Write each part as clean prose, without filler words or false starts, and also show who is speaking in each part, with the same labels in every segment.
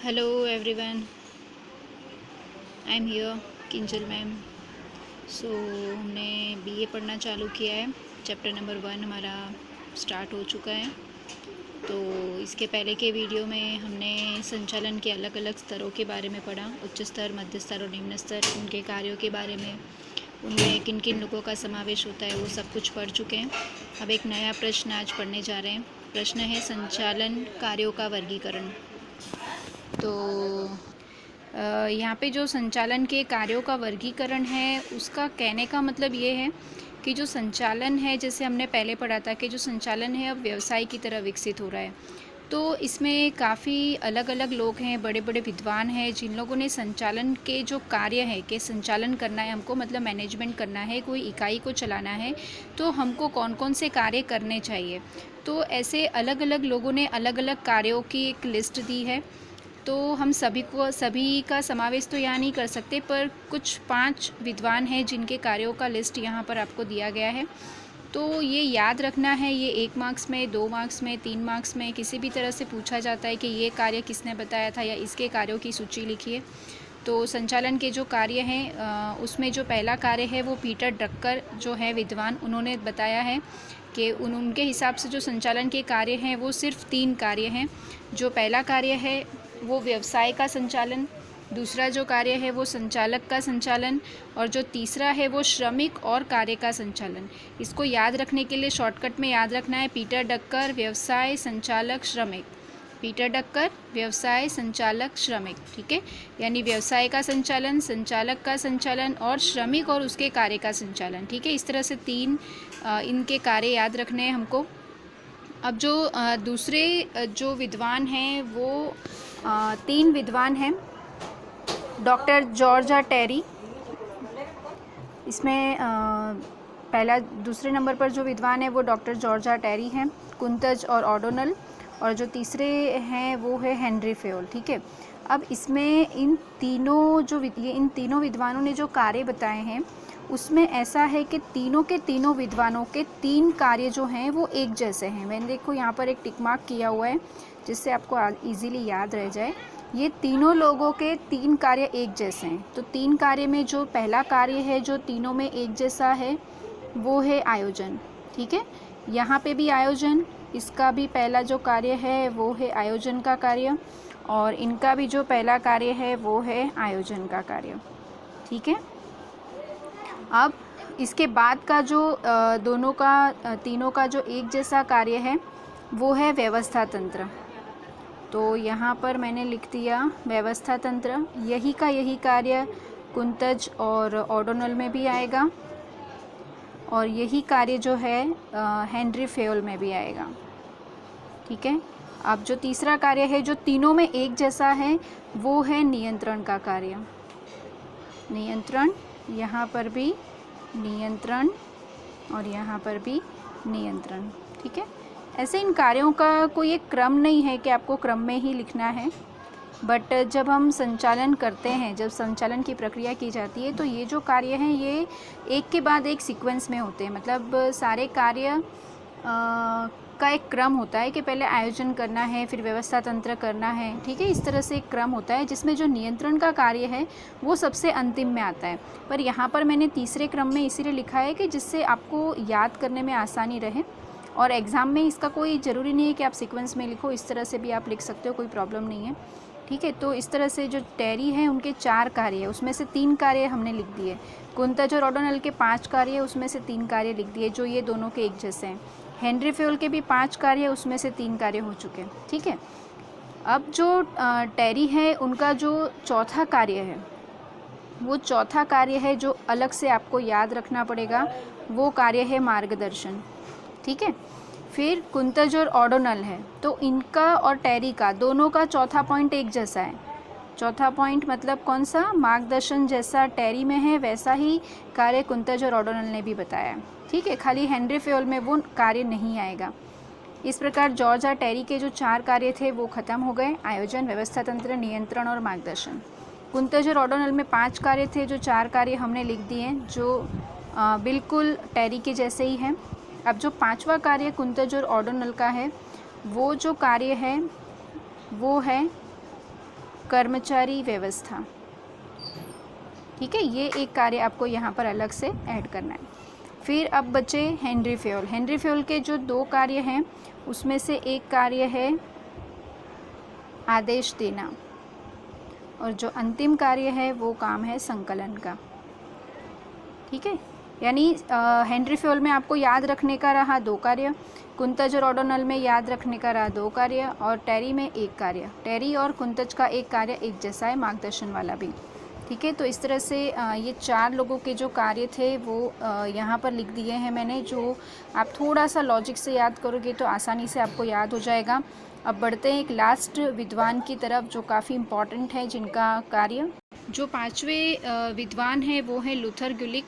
Speaker 1: Hello everyone, I am here Kinjal ma'am. So हमने BA पढ़ना चालू किया है। चैप्टर नंबर 1 हमारा स्टार्ट हो चुका है। तो इसके पहले के वीडियो में हमने संचालन के अलग अलग स्तरों के बारे में पढ़ा। उच्च स्तर, मध्य स्तर और निम्न स्तर, उनके कार्यों के बारे में, उनमें किन किन लोगों का समावेश होता है, वो सब कुछ पढ़ चुके हैं। अब एक नया प्रश्न आज पढ़ने जा रहे हैं। प्रश्न है संचालन कार्यों का वर्गीकरण। तो यहाँ पे जो संचालन के कार्यों का वर्गीकरण है, उसका कहने का मतलब ये है कि जो संचालन है, जैसे हमने पहले पढ़ा था कि जो संचालन है अब व्यवसाय की तरह विकसित हो रहा है। तो इसमें काफ़ी अलग अलग लोग हैं, बड़े बड़े विद्वान हैं, जिन लोगों ने संचालन के जो कार्य है कि संचालन करना है हमको, मतलब मैनेजमेंट करना है, कोई इकाई को चलाना है, तो हमको कौन कौन से कार्य करने चाहिए। तो ऐसे अलग अलग लोगों ने अलग अलग कार्यों की एक लिस्ट दी है। तो हम सभी का समावेश तो यहाँ नहीं कर सकते, पर कुछ 5 विद्वान हैं जिनके कार्यों का लिस्ट यहाँ पर आपको दिया गया है। तो ये याद रखना है, ये 1 मार्क्स में, 2 मार्क्स में, 3 मार्क्स में किसी भी तरह से पूछा जाता है कि ये कार्य किसने बताया था या इसके कार्यों की सूची लिखिए। तो संचालन के जो कार्य हैं उसमें जो पहला कार्य है वो पीटर ड्रकर जो है विद्वान, उन्होंने बताया है कि उनके हिसाब से जो संचालन के कार्य हैं वो सिर्फ 3 कार्य हैं। जो पहला कार्य है वो व्यवसाय का संचालन, दूसरा जो कार्य है वो संचालक का संचालन, और जो तीसरा है वो श्रमिक और कार्य का संचालन। इसको याद रखने के लिए शॉर्टकट में याद रखना है पीटर ड्रकर, व्यवसाय, संचालक, श्रमिक। पीटर ड्रकर, व्यवसाय, संचालक, श्रमिक, ठीक है। यानी व्यवसाय का संचालन, संचालक का संचालन और श्रमिक और उसके कार्य का संचालन, ठीक है। इस तरह से 3 इनके कार्य याद रखने हैं हमको। अब जो दूसरे जो विद्वान हैं वो 3 विद्वान हैं। डॉक्टर जॉर्ज आर टेरी, इसमें दूसरे नंबर पर जो विद्वान है वो डॉक्टर जॉर्ज आर टेरी हैं, कुंतज और ओडोनल, और जो तीसरे हैं वो है हेनरी फेयोल, ठीक है। अब इसमें इन तीनों विद्वानों ने जो कार्य बताए हैं उसमें ऐसा है कि तीनों के तीनों विद्वानों के 3 कार्य जो हैं वो एक जैसे हैं। मैंने देखो यहाँ पर एक टिक मार्क किया हुआ है जिससे आपको इजीली याद रह जाए। ये तीनों लोगों के 3 कार्य एक जैसे हैं। तो 3 कार्य में जो पहला कार्य है जो तीनों में एक जैसा है वो है आयोजन, ठीक है। यहाँ पे भी आयोजन, इसका भी पहला जो कार्य है वो है आयोजन का कार्य, और इनका भी जो पहला कार्य है वो है आयोजन का कार्य, ठीक है। अब इसके बाद का जो तीनों का जो एक जैसा कार्य है वो है व्यवस्था तंत्र। तो यहाँ पर मैंने लिख दिया व्यवस्था तंत्र। यही कार्य कुंतज और ओडोनल में भी आएगा, और यही कार्य जो है हेनरी फेयोल में भी आएगा, ठीक है। अब जो तीसरा कार्य है जो तीनों में एक जैसा है वो है नियंत्रण का कार्य। नियंत्रण, यहाँ पर भी नियंत्रण और यहाँ पर भी नियंत्रण, ठीक है। ऐसे इन कार्यों का कोई एक क्रम नहीं है कि आपको क्रम में ही लिखना है, बट जब हम संचालन करते हैं, जब संचालन की प्रक्रिया की जाती है, तो ये जो कार्य हैं ये एक के बाद एक सीक्वेंस में होते हैं। मतलब सारे कार्य का एक क्रम होता है कि पहले आयोजन करना है, फिर व्यवस्था तंत्र करना है, ठीक है। इस तरह से एक क्रम होता है जिसमें जो नियंत्रण का कार्य है वो सबसे अंतिम में आता है। पर यहाँ पर मैंने तीसरे क्रम में इसीलिए लिखा है कि जिससे आपको याद करने में आसानी रहे, और एग्ज़ाम में इसका कोई ज़रूरी नहीं है कि आप सीक्वेंस में लिखो, इस तरह से भी आप लिख सकते हो, कोई प्रॉब्लम नहीं है, ठीक है। तो इस तरह से जो टेरी है उनके 4 कार्य है, उसमें से 3 कार्य हमने लिख दिए। कुंतज और ओडोनल के 5 कार्य है, उसमें से 3 कार्य लिख दिए जो ये दोनों के एक जैसे हैं। हेनरी फेयोल के भी 5 कार्य है, उसमें से 3 कार्य हो चुके हैं, ठीक है। अब जो टेरी है उनका जो चौथा कार्य है वो चौथा कार्य है जो अलग से आपको याद रखना पड़ेगा, वो कार्य है मार्गदर्शन, ठीक है। फिर कुंतज और ओडोनल है, तो इनका और टेरी का दोनों का चौथा पॉइंट एक जैसा है। चौथा पॉइंट मतलब कौन सा? मार्गदर्शन जैसा टेरी में है वैसा ही कार्य कुंतज और ओडोनल ने भी बताया है, ठीक है। खाली हेनरी फेयोल में वो कार्य नहीं आएगा। इस प्रकार जॉर्ज आर टेरी के जो 4 कार्य थे वो ख़त्म हो गए, आयोजन, व्यवस्था तंत्र, नियंत्रण और मार्गदर्शन। कुंतज और ओडोनल में 5 कार्य थे, जो 4 कार्य हमने लिख दिए जो बिल्कुल टेरी के जैसे ही हैं। अब जो 5वां कार्य कुंतज और ओडोनल का है, वो जो कार्य है वो है कर्मचारी व्यवस्था। ठीक है, ये एक कार्य आपको यहाँ पर अलग से ऐड करना है। फिर अब बचे हेनरी फेयोल। हेनरी फेयोल के जो 2 कार्य हैं उसमें से एक कार्य है आदेश देना और जो अंतिम कार्य है वो काम है संकलन का। ठीक है, यानी हेनरी फेयोल में आपको याद रखने का रहा 2 कार्य, कुंतज और ओडोनल में याद रखने का रहा 2 कार्य और टेरी में 1 कार्य। टेरी और कुंतज का एक कार्य एक जैसा है, मार्गदर्शन वाला भी। ठीक है, तो इस तरह से ये 4 लोगों के जो कार्य थे वो यहाँ पर लिख दिए हैं मैंने, जो आप थोड़ा सा लॉजिक से याद करोगे तो आसानी से आपको याद हो जाएगा। अब बढ़ते हैं एक लास्ट विद्वान की तरफ जो काफ़ी इम्पॉर्टेंट है, जिनका कार्य, जो 5वें विद्वान हैं वो हैं लूथर गुलिक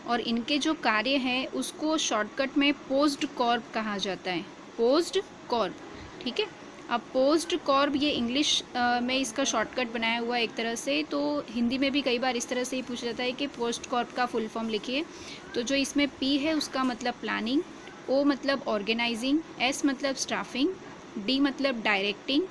Speaker 1: और इनके जो कार्य हैं उसको शॉर्टकट में पोस्ट कॉर्प कहा जाता है। पोस्ट कॉर्प, ठीक है। अब पोस्ट कॉर्प ये इंग्लिश में इसका शॉर्टकट बनाया हुआ है एक तरह से, तो हिंदी में भी कई बार इस तरह से ही पूछा जाता है कि पोस्ट कॉर्प का फुल फॉर्म लिखिए। तो जो इसमें पी है उसका मतलब प्लानिंग, ओ मतलब ऑर्गेनाइजिंग, एस मतलब स्टाफिंग, डी मतलब डायरेक्टिंग।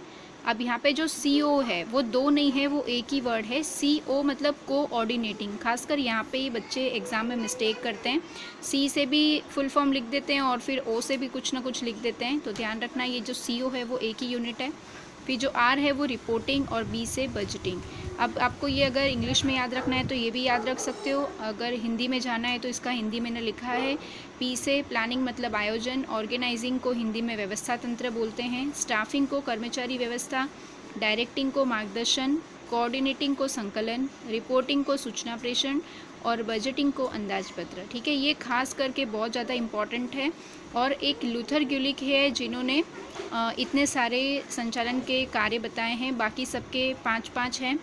Speaker 1: अब यहाँ पे जो CO है वो 2 नहीं है, वो एक ही वर्ड है। CO मतलब कोऑर्डिनेटिंग। खासकर यहाँ पे ही बच्चे एग्ज़ाम में मिस्टेक करते हैं, C से भी फुल फॉर्म लिख देते हैं और फिर O से भी कुछ ना कुछ लिख देते हैं, तो ध्यान रखना ये जो CO है वो एक ही यूनिट है। फिर जो R है वो रिपोर्टिंग और B से बजटिंग। अब आपको ये अगर इंग्लिश में याद रखना है तो ये भी याद रख सकते हो, अगर हिंदी में जाना है तो इसका हिंदी मैंने लिखा है। P से प्लानिंग मतलब आयोजन, ऑर्गेनाइजिंग को हिंदी में व्यवस्था तंत्र बोलते हैं, स्टाफिंग को कर्मचारी व्यवस्था, डायरेक्टिंग को मार्गदर्शन, कोऑर्डिनेटिंग को संकलन, रिपोर्टिंग को सूचना प्रेषण और बजटिंग को अंदाजपत्र। ठीक है, ये खास करके बहुत ज़्यादा इम्पॉर्टेंट है। और एक लूथर गुलिक है जिन्होंने इतने सारे संचालन के कार्य बताए हैं, बाकी सबके 5-5 हैं।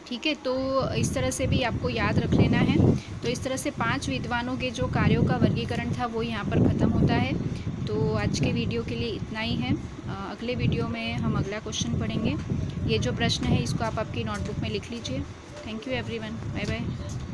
Speaker 1: ठीक है, तो इस तरह से भी आपको याद रख लेना है। तो इस तरह से 5 विद्वानों के जो कार्यों का वर्गीकरण था वो यहाँ पर ख़त्म होता है। तो आज के वीडियो के लिए इतना ही है। अगले वीडियो में हम अगला क्वेश्चन पढ़ेंगे। ये जो प्रश्न है इसको आप आपकी नोटबुक में लिख लीजिए। Thank you everyone, bye bye.